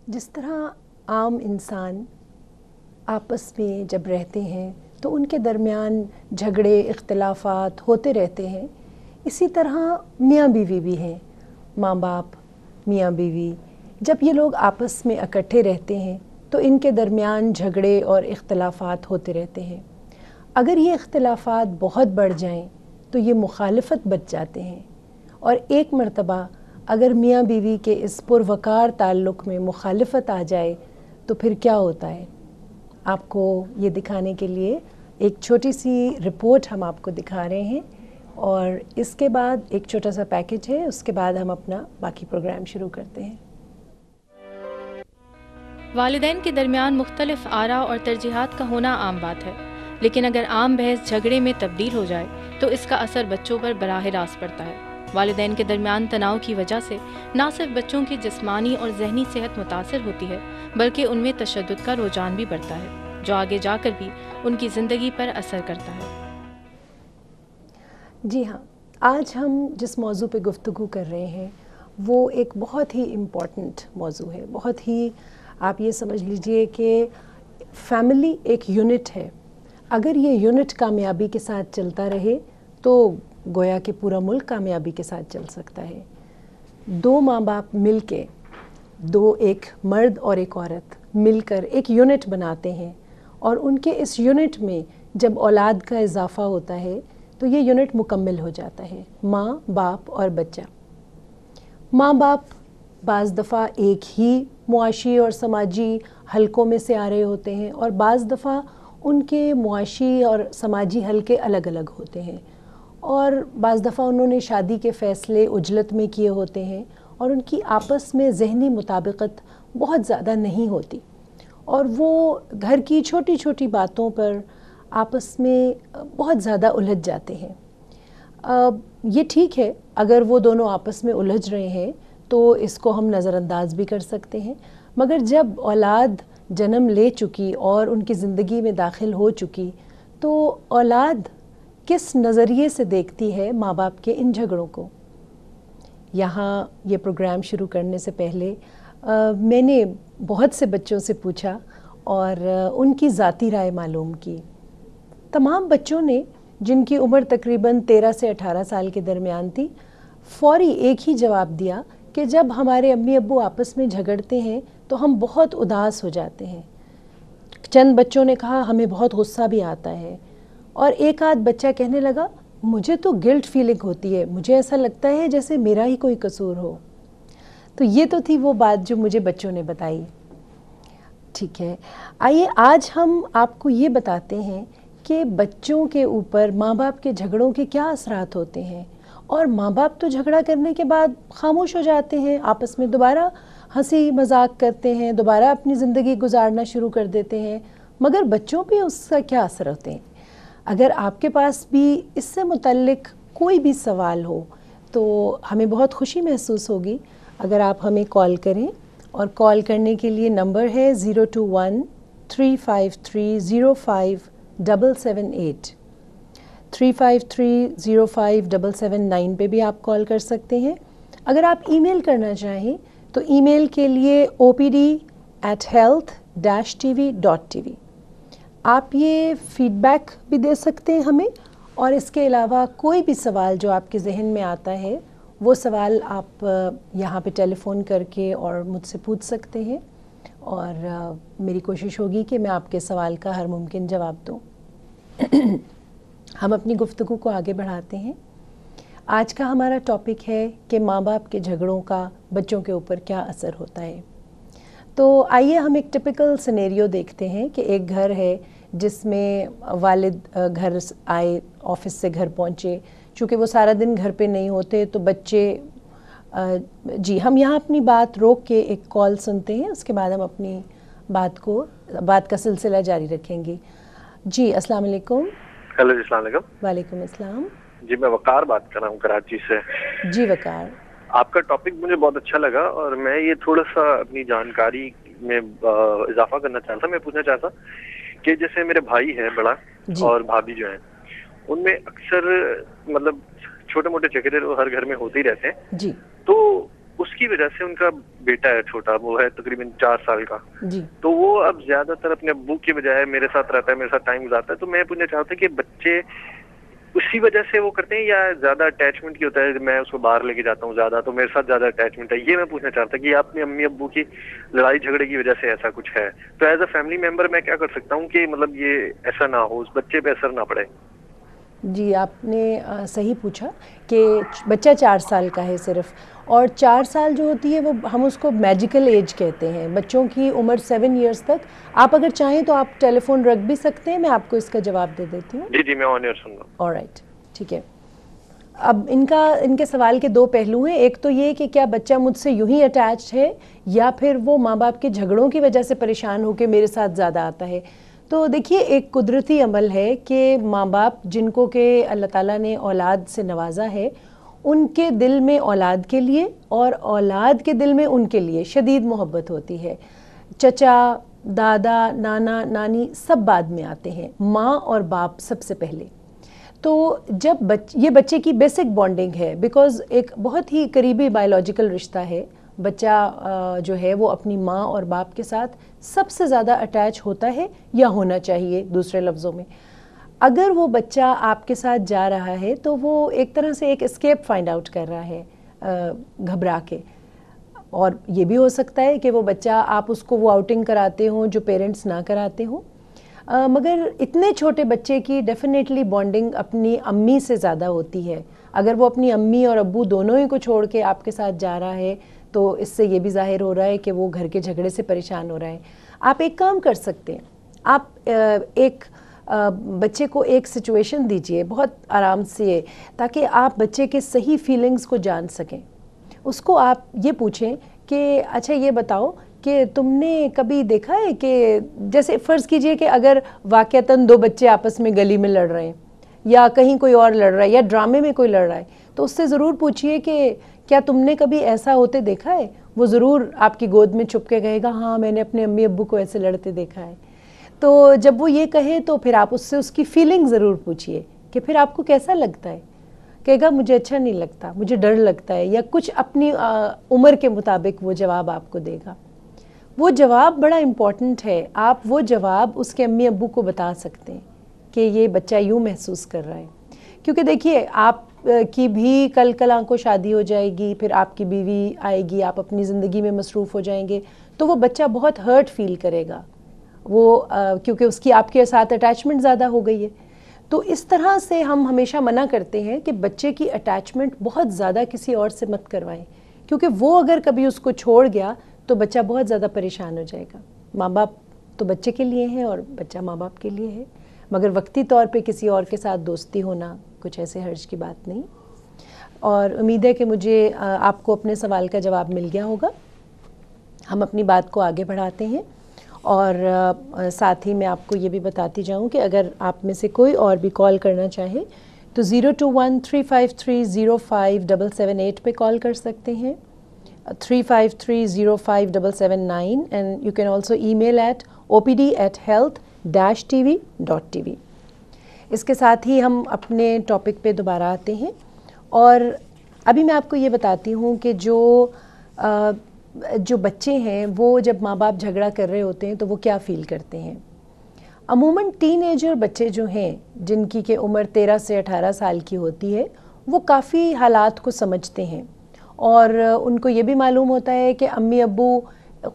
जिस तरह आम इंसान आपस में जब रहते हैं तो उनके दरमियान झगड़े इख्तिलाफात होते रहते हैं, इसी तरह मियाँ बीवी भी हैं। माँ बाप, मियाँ बीवी, जब ये लोग आपस में इकट्ठे रहते हैं तो इनके दरमियान झगड़े और इख्तिलाफात होते रहते हैं। अगर ये इख्तिलाफात बहुत बढ़ जाएं तो ये मुखालफत बच जाते हैं, और एक मर्तबा अगर मियाँ बीवी के इस पुरवकार ताल्लुक़ में मुखालफत आ जाए तो फिर क्या होता है। आपको ये दिखाने के लिए एक छोटी सी रिपोर्ट हम आपको दिखा रहे हैं, और इसके बाद एक छोटा सा पैकेज है, उसके बाद हम अपना बाकी प्रोग्राम शुरू करते हैं। वालिदैन के दरमियान मुख्तलिफ आरा और तरजीहात का होना आम बात है, लेकिन अगर आम बहस झगड़े में तब्दील हो जाए तो इसका असर बच्चों पर बराह रास्त पड़ता है। वालिदैन के दरमियान तनाव की वजह से न सिर्फ बच्चों की जिस्मानी और जहनी सेहत मुतासर होती है, बल्कि उनमें तशद्दुद का रुझान भी बढ़ता है, जो आगे जाकर भी उनकी ज़िंदगी पर असर करता है। जी हाँ, आज हम जिस मौजू पे गुफ्तगू कर रहे हैं वो एक बहुत ही इम्पॉर्टेंट मौजू है। बहुत ही, आप ये समझ लीजिए कि फैमिली एक यूनिट है। अगर ये यूनिट कामयाबी के साथ चलता रहे तो गोया कि पूरा मुल्क कामयाबी के साथ चल सकता है। दो माँ बाप मिलके, एक मर्द और एक औरत मिलकर एक यूनिट बनाते हैं, और उनके इस यूनिट में जब औलाद का इजाफा होता है तो ये यूनिट मुकम्मल हो जाता है। माँ, बाप और बच्चा। माँ बाप बाज़ दफ़ा एक ही मुआशी और समाजी हलकों में से आ रहे होते हैं, और बाज़ दफ़ा उनके मुआशी और समाजी हलके अलग अलग होते हैं, और बाज़ दफ़ा उन्होंने शादी के फ़ैसले उजलत में किए होते हैं, और उनकी आपस में ज़हनी मुताबिकत बहुत ज़्यादा नहीं होती, और वो घर की छोटी छोटी बातों पर आपस में बहुत ज़्यादा उलझ जाते हैं। ये ठीक है, अगर वो दोनों आपस में उलझ रहे हैं तो इसको हम नज़रअंदाज भी कर सकते हैं, मगर जब औलाद जन्म ले चुकी और उनकी ज़िंदगी में दाखिल हो चुकी तो औलाद किस नज़रिए से देखती है माँ बाप के इन झगड़ों को। यहाँ ये प्रोग्राम शुरू करने से पहले मैंने बहुत से बच्चों से पूछा और उनकी ज़ाती राय मालूम की। तमाम बच्चों ने, जिनकी उम्र तकरीबन 13 से 18 साल के दरमियान थी, फौरी एक ही जवाब दिया कि जब हमारे अम्मी अब्बू आपस में झगड़ते हैं तो हम बहुत उदास हो जाते हैं। चंद बच्चों ने कहा हमें बहुत गुस्सा भी आता है, और एक आध बच्चा कहने लगा मुझे तो गिल्ट फीलिंग होती है, मुझे ऐसा लगता है जैसे मेरा ही कोई कसूर हो। तो ये तो थी वो बात जो मुझे बच्चों ने बताई। ठीक है, आइए आज हम आपको ये बताते हैं कि बच्चों के ऊपर माँ बाप के झगड़ों के क्या असरात होते हैं, और माँ बाप तो झगड़ा करने के बाद खामोश हो जाते हैं, आपस में दोबारा हंसी मजाक करते हैं, दोबारा अपनी ज़िंदगी गुजारना शुरू कर देते हैं, मगर बच्चों पे उसका क्या असर होते हैं। अगर आपके पास भी इससे मुतल्लिक कोई भी सवाल हो तो हमें बहुत खुशी महसूस होगी अगर आप हमें कॉल करें, और कॉल करने के लिए नंबर है 021-353-05-778। 353-05-779 पे भी आप कॉल कर सकते हैं। अगर आप ईमेल करना चाहें तो ईमेल के लिए opd@health-tv.tv। आप ये फीडबैक भी दे सकते हैं हमें, और इसके अलावा कोई भी सवाल जो आपके जहन में आता है वो सवाल आप यहाँ पे टेलीफ़ोन करके और मुझसे पूछ सकते हैं, और मेरी कोशिश होगी कि मैं आपके सवाल का हर मुमकिन जवाब दूँ। हम अपनी गुफ्तगू को आगे बढ़ाते हैं। आज का हमारा टॉपिक है कि माँ बाप के झगड़ों का बच्चों के ऊपर क्या असर होता है। तो आइए हम एक टिपिकल सिनेरियो देखते हैं कि एक घर है जिसमें वालिद घर आए, ऑफिस से घर पहुँचे, चूँकि वो सारा दिन घर पे नहीं होते तो बच्चे जी हम यहाँ अपनी बात रोक के एक कॉल सुनते हैं, उसके बाद हम अपनी बात का सिलसिला जारी रखेंगे। जी अस्सलाम वालेकुम। हेलो जी, अस्सलाम वालेकुम। वालेकुम अस्सलाम। जी मैं वकार बात कर रहा हूँ कराची से। जी वकार, आपका टॉपिक मुझे बहुत अच्छा लगा, और मैं ये थोड़ा सा अपनी जानकारी में इजाफा करना चाहता। मैं पूछना चाहता कि जैसे मेरे भाई है बड़ा और भाभी जो है, उनमें अक्सर मतलब छोटे मोटे झगड़े हर घर में होते ही रहते हैं। जी। तो اس کی وجہ سے ان کا بیٹا ہے چھوٹا, وہ ہے تقریباً 4 سال کا, تو وہ اب زیادہ تر اپنے ابو کی بجائے میرے ساتھ رہتا ہے, میرے ساتھ ٹائم گزارتا ہے. تو میں پوچھنا چاہتا ہوں کہ بچے اسی وجہ سے وہ کرتے ہیں یا زیادہ اٹیچمنٹ کی ہوتا ہے, میں اس کو باہر لے کے جاتا ہوں زیادہ تو میرے ساتھ زیادہ اٹیچمنٹ ہے, یہ میں پوچھنا چاہتا کہ اپنے امی ابو کی لڑائی جھگڑے کی وجہ سے ایسا کچھ ہے, تو ایز اے فیملی ممبر میں کیا کر سکتا ہوں کہ مطلب یہ ایسا نہ ہو, اس بچے پہ اثر نہ پڑے. جی آپ نے صحیح پوچھا کہ بچہ 4 سال کا ہے صرف, اور 4 سال جو ہوتی ہے وہ ہم اس کو میجیکل ایج کہتے ہیں. بچوں کی عمر 7 ایئرس تک, آپ اگر چاہیں تو آپ ٹیلی فون رکھ بھی سکتے ہیں, میں آپ کو اس کا جواب دے دیتی ہوں. جی میں آن ایئر سن رہا ہوں. آلرائٹ, ٹھیک ہے. اب ان کے سوال کے 2 پہلو ہیں. ایک تو یہ کہ کیا بچہ مجھ سے یوں ہی اٹیچ ہے یا پھر وہ ماں باپ کے جھگڑوں کی وجہ سے پریشان ہو کے میرے ساتھ زیادہ آتا ہے. تو دیکھیے ایک قدرتی عمل ہے کہ ماں باپ جن کو کہ اللہ تعالیٰ نے اولاد سے نوازا ہے, ان کے دل میں اولاد کے لیے اور اولاد کے دل میں ان کے لیے شدید محبت ہوتی ہے. چچا, دادا, نانا, نانی سب بعد میں آتے ہیں, ماں اور باپ سب سے پہلے. تو جب یہ بچے کی بیسک بانڈنگ ہے, بیکاز ایک بہت ہی قریبی بائیولوجیکل رشتہ ہے. بچہ جو ہے وہ اپنی ماں اور باپ کے ساتھ سب سے زیادہ اٹیچ ہوتا ہے یا ہونا چاہیے. دوسرے لفظوں میں اگر وہ بچہ آپ کے ساتھ جا رہا ہے تو وہ ایک طرح سے ایک اسکیپ فائنڈ آؤٹ کر رہا ہے گھبرا کے, اور یہ بھی ہو سکتا ہے کہ وہ بچہ آپ اس کو وہ آؤٹنگ کراتے ہوں جو پیرنٹس نہ کراتے ہوں. مگر اتنے چھوٹے بچے کی ڈیفینیٹلی بانڈنگ اپنی امی سے زیادہ ہوتی ہے. اگر وہ اپنی امی اور ابو دونوں ہی کو چھوڑ کے آپ کے ساتھ جا رہا ہے تو اس سے یہ بھی ظاہر ہو رہا ہے کہ وہ گھر کے جھگڑے سے پریشان ہو رہا ہے. آپ ایک کام کر سکتے ہیں, آپ ایک بچے کو ایک سچویشن دیجئے بہت آرام سے, تاکہ آپ بچے کے صحیح فیلنگز کو جان سکیں. اس کو آپ یہ پوچھیں کہ اچھا یہ بتاؤ کہ تم نے کبھی دیکھا ہے کہ جیسے فرض کیجئے کہ اگر واقعتاً 2 بچے آپس میں گلی میں لڑ رہے ہیں یا کہیں کوئی اور لڑ رہا ہے یا ڈرامے میں کوئی لڑ رہا ہے, تو اس سے ضرور پوچھئے کہ کیا تم نے کبھی ایسا ہوتے دیکھا ہے. وہ ضرور آپ کی گود میں چھپ کے کہے گا ہاں میں نے اپنے امی ابو کو ایسے لڑتے دیکھا ہے. تو جب وہ یہ کہے تو پھر آپ اس سے اس کی فیلنگ ضرور پوچھئے کہ پھر آپ کو کیسا لگتا ہے. کہے گا مجھے اچھا نہیں لگتا, مجھے ڈر لگتا ہے, یا کچھ اپنی عمر کے مطابق وہ جواب آپ کو دے گا. وہ جواب بڑا امپورٹنٹ ہے. آپ وہ جواب اس کے امی ابو کو بتا سکتے ہیں کہ یہ بچہ یوں محسوس کر رہا ہے. کیونکہ دیکھیے آپ کی بھی کل آنکھ کو شادی ہو جائے گی, پھر آپ کی بیوی آئے گی, آپ اپنی زندگی میں مصروف ہو جائیں گے, تو وہ بچہ بہت ہرٹ فیل کرے گا, وہ کیونکہ اس کی آپ کے ساتھ اٹیچمنٹ زیادہ ہو گئی ہے. تو اس طرح سے ہم ہمیشہ منع کرتے ہیں کہ بچے کی اٹیچمنٹ بہت زیادہ کسی اور سے مت کروائیں, کیونکہ وہ اگر کبھی اس کو چھوڑ گیا تو بچہ بہت زیادہ پریشان ہو جائے گا. ماں باپ تو بچے کے لیے ہیں اور بچہ ماں باپ کے لیے ہے, مگر وقتی طور پہ کسی اور کے ساتھ دوستی ہونا کچھ ایسے حرج کی بات نہیں. اور امید ہے کہ مجھے آپ کو اپنے سوال کا جواب مل گیا ہوگا. ہم اپنی بات کو آگے بڑھاتے ہیں, اور ساتھ ہی میں آپ کو یہ بھی بتاتی جاؤں کہ اگر آپ میں سے کوئی اور بھی کال کرنا چاہے تو 021-353-05-778 پہ کال کر سکتے ہیں, 353-05-779, and you can also email at opd@health-tv.tv. اس کے ساتھ ہی ہم اپنے ٹاپک پہ دوبارہ آتے ہیں, اور ابھی میں آپ کو یہ بتاتی ہوں کہ جو بچے ہیں وہ جب ماں باپ جھگڑا کر رہے ہوتے ہیں تو وہ کیا فیل کرتے ہیں. عموماً ٹین ایجر بچے جو ہیں جن کی کہ عمر 13 سے 18 سال کی ہوتی ہے, وہ کافی حالات کو سمجھتے ہیں, اور ان کو یہ بھی معلوم ہوتا ہے کہ امی ابو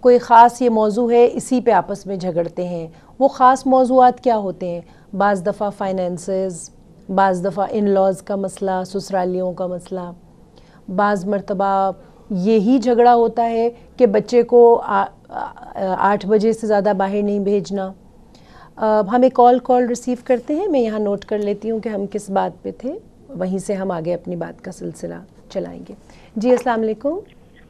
کوئی خاص یہ موضوع ہے اسی پہ آپس میں جھگڑتے ہیں. وہ خاص موضوعات کیا ہوتے ہیں؟ بعض دفعہ فائنینسز, بعض دفعہ ان لاز کا مسئلہ, سسرالیوں کا مسئلہ, بعض مرتبہ یہی جھگڑا ہوتا ہے کہ بچے کو 8 بجے سے زیادہ باہر نہیں بھیجنا. ہمیں کال ریسیو کرتے ہیں, میں یہاں نوٹ کر لیتی ہوں کہ ہم کس بات پہ تھے, وہیں سے ہم آگے اپنی بات کا سلسلہ چلائیں گے. جی السلام علیکم.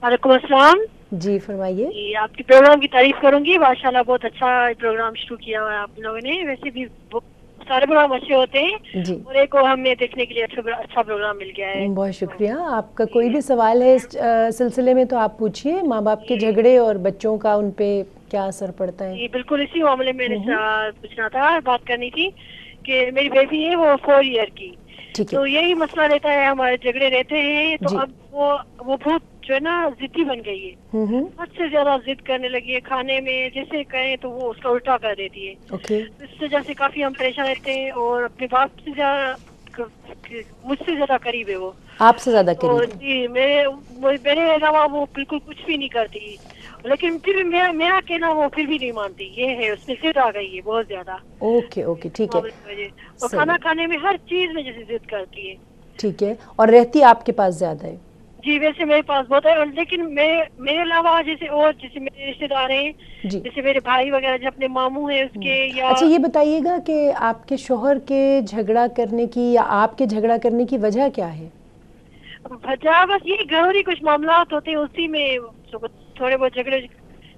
وعلیکم السلام. جی فرمائیے. جی آپ کے پروگرام کی تعریف کروں گی, ماشاءاللہ بہت اچھا پروگرام شروع کیا ہوا ہے آپ لوگوں نے. ویسے بھی سارے پروگرام اچھے ہوتے ہیں جی, اور ایک کو ہمیں دیکھنے کے لیے اچھا پروگرام مل گیا ہے. بہت شکریہ. آپ کا کوئی بھی سوال ہے اس سلسلے میں تو آپ پوچھیے. ماں باپ کے جھگڑے اور بچوں کا ان پہ کیا اثر پڑتا ہے؟ جی بالکل اسی معاملے میں پوچھنا تھا, بات کرنی تھی کہ میری بیٹی ہے وہ 4 ایئر کی, तो यही मसला रहता है, हमारे झगड़े रहते हैं। तो अब वो बहुत जो है ना जिद्दी बन गई है, हद से ज्यादा जिद करने लगी है। खाने में जैसे कहें तो वो उसका उल्टा कर देती है। इस वजह से काफी हम परेशान रहते हैं, और अपने बाप से ज्यादा, मुझसे ज्यादा करीब है वो, आपसे ज्यादा करीब। जी, मेरे अलावा वो बिल्कुल कुछ भी नहीं करती, लेकिन फिर भी मेरा कहना वो फिर भी नहीं मानती। ये है, उसमें जिद आ गई है बहुत ज्यादा। ओके ठीक है। और खाना खाने में हर चीज में जैसे जिद करती है। ठीक है, और रहती आपके पास ज्यादा है? जी, वैसे मेरे पास बहुत है, लेकिन मेरे अलावा जैसे मेरे रिश्तेदार हैं, जैसे मेरे भाई वगैरह, जो अपने मामू हैं उसके, या अच्छा ये बताइएगा कि आपके शोहर के झगड़ा करने की या आपके झगड़ा करने की वजह क्या है? वजह बस ये घरेलू कुछ मामला होते हैं, उसी में थोड़े बहुत झगड़े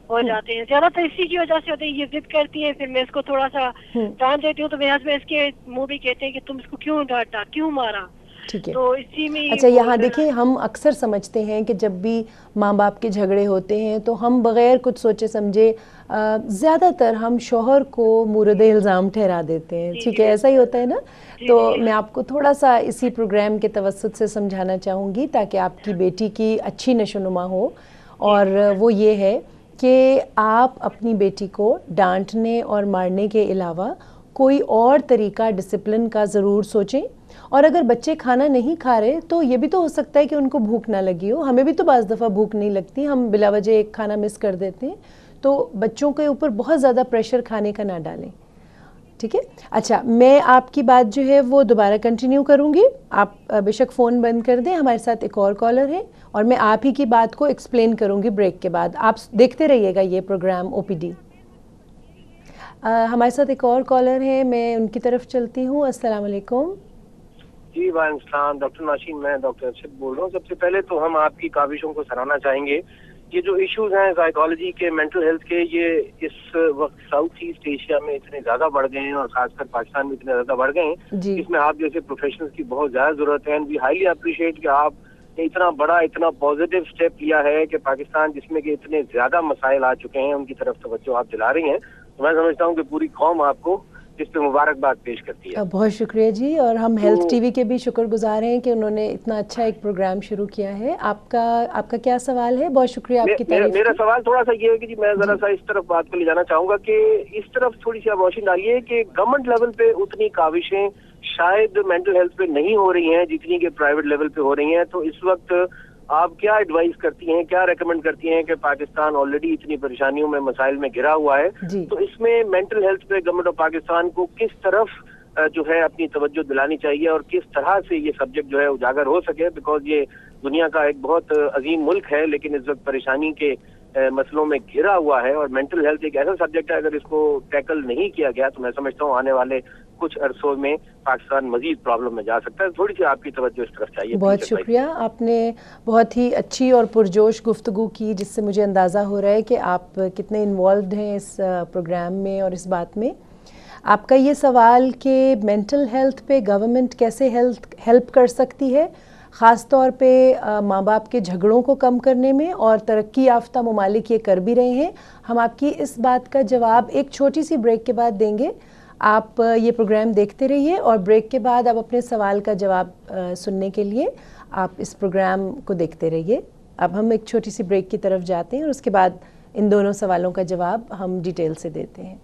हो जाते हैं। ज्यादातर इसी की वजह से होते हैं। ये जिद करती है, फिर मैं इसको थोड़ा सा डांट देती हूँ, तो मेरे हस्बैंड इसके मुंह भी कहते हैं कि तुम इसको क्यों डांटा, क्यों मारा। ठीक है, तो इसी में अच्छा यहाँ देखिए, हम अक्सर समझते हैं कि जब भी माँ बाप के झगड़े होते हैं तो हम बगैर कुछ सोचे समझे ज़्यादातर हम शौहर को मूरद इल्ज़ाम ठहरा देते हैं। ठीक है, ऐसा ही होता है ना? तो मैं आपको थोड़ा सा इसी प्रोग्राम के तवस्सुत से समझाना चाहूँगी ताकि आपकी बेटी की अच्छी नशोनुमा हो, और वो ये है कि आप अपनी बेटी को डांटने और मारने के अलावा कोई और तरीका डिसिप्लिन का ज़रूर सोचें। और अगर बच्चे खाना नहीं खा रहे तो ये भी तो हो सकता है कि उनको भूख ना लगी हो। हमें भी तो बाज़ दफ़ा भूख नहीं लगती, हम बिला वजह एक खाना मिस कर देते हैं। तो बच्चों के ऊपर बहुत ज़्यादा प्रेशर खाने का ना डालें। ठीक है, अच्छा मैं आपकी बात जो है वो दोबारा कंटिन्यू करूँगी, आप बेशक फ़ोन बंद कर दें। हमारे साथ एक और कॉलर है और मैं आप ही की बात को एक्सप्लेन करूँगी ब्रेक के बाद। आप देखते रहिएगा ये प्रोग्राम OPD। हमारे साथ एक और कॉलर है, मैं उनकी तरफ चलती हूँ। अस्सलाम वालेकुम। जी वालेकुम सलाम, डॉक्टर नाशीन, मैं डॉक्टर अर्शद बोल रहा हूँ। सबसे पहले तो हम आपकी काविशों को सराहना चाहेंगे। ये जो इश्यूज हैं साइकोलॉजी के, मेंटल हेल्थ के, ये इस वक्त साउथ ईस्ट एशिया में इतने ज्यादा बढ़ गए हैं और खासकर पाकिस्तान में इतने ज्यादा बढ़ गए हैं, इसमें आप जैसे प्रोफेशनल्स की बहुत ज्यादा जरूरत है। एंड वी हाईली अप्रिशिएट कि आप इतना बड़ा, इतना पॉजिटिव स्टेप लिया है कि पाकिस्तान जिसमें कि इतने ज्यादा मसाइल आ चुके हैं उनकी तरफ तवज्जो आप दिला रही हैं। तो मैं समझता हूँ कि पूरी कौम आपको इस पे मुबारकबाद पेश करती है। बहुत शुक्रिया जी, और हम हेल्थ टीवी के भी शुक्रगुजार हैं कि उन्होंने इतना अच्छा एक प्रोग्राम शुरू किया है। आपका क्या सवाल है? बहुत शुक्रिया आपकी तारीफ। मेरा सवाल थोड़ा सा ये है कि जी मैं जरा सा इस तरफ बात को ले जाना चाहूंगा कि इस तरफ थोड़ी सी आप रोशनी डालिए कि गवर्नमेंट लेवल पे उतनी काविशें शायद मेंटल हेल्थ पे नहीं हो रही हैं जितनी कि प्राइवेट लेवल पे हो रही हैं। तो इस वक्त आप क्या एडवाइस करती हैं, क्या रेकमेंड करती हैं कि पाकिस्तान ऑलरेडी इतनी परेशानियों में, मसाइल में घिरा हुआ है, तो इसमें मेंटल हेल्थ पे गवर्नमेंट ऑफ पाकिस्तान को किस तरफ जो है अपनी तवज्जो दिलानी चाहिए और किस तरह से ये सब्जेक्ट जो है उजागर हो सके? बिकॉज ये दुनिया का एक बहुत अजीम मुल्क है लेकिन इस वक्त परेशानी के मसलों में घिरा हुआ है, और मेंटल हेल्थ एक ऐसा सब्जेक्ट है अगर इसको टैकल नहीं किया गया तो मैं समझता हूँ आने वाले कुछ अरसों में पाकिस्तान मजीद प्रॉब्लम में जा सकता है। थोड़ी सी आपकी तवज्जो इस तरफ चाहिए। बहुत शुक्रिया, आपने बहुत ही अच्छी और पुरजोश गुफ्तगू की जिससे मुझे अंदाज़ा हो रहा है कि आप कितने इन्वॉल्व्ड हैं इस प्रोग्राम में और इस बात में। आपका ये सवाल कि मेंटल हेल्थ पे गवर्नमेंट कैसे हेल्प कर सकती है, ख़ास तौर पे माँ बाप के झगड़ों को कम करने में, और तरक्की याफ्ता ममालिक ये कर भी रहे हैं। हम आपकी इस बात का जवाब एक छोटी सी ब्रेक के बाद देंगे। आप ये प्रोग्राम देखते रहिए और ब्रेक के बाद आप अपने सवाल का जवाब सुनने के लिए आप इस प्रोग्राम को देखते रहिए। अब हम एक छोटी सी ब्रेक की तरफ जाते हैं और उसके बाद इन दोनों सवालों का जवाब हम डिटेल से देते हैं।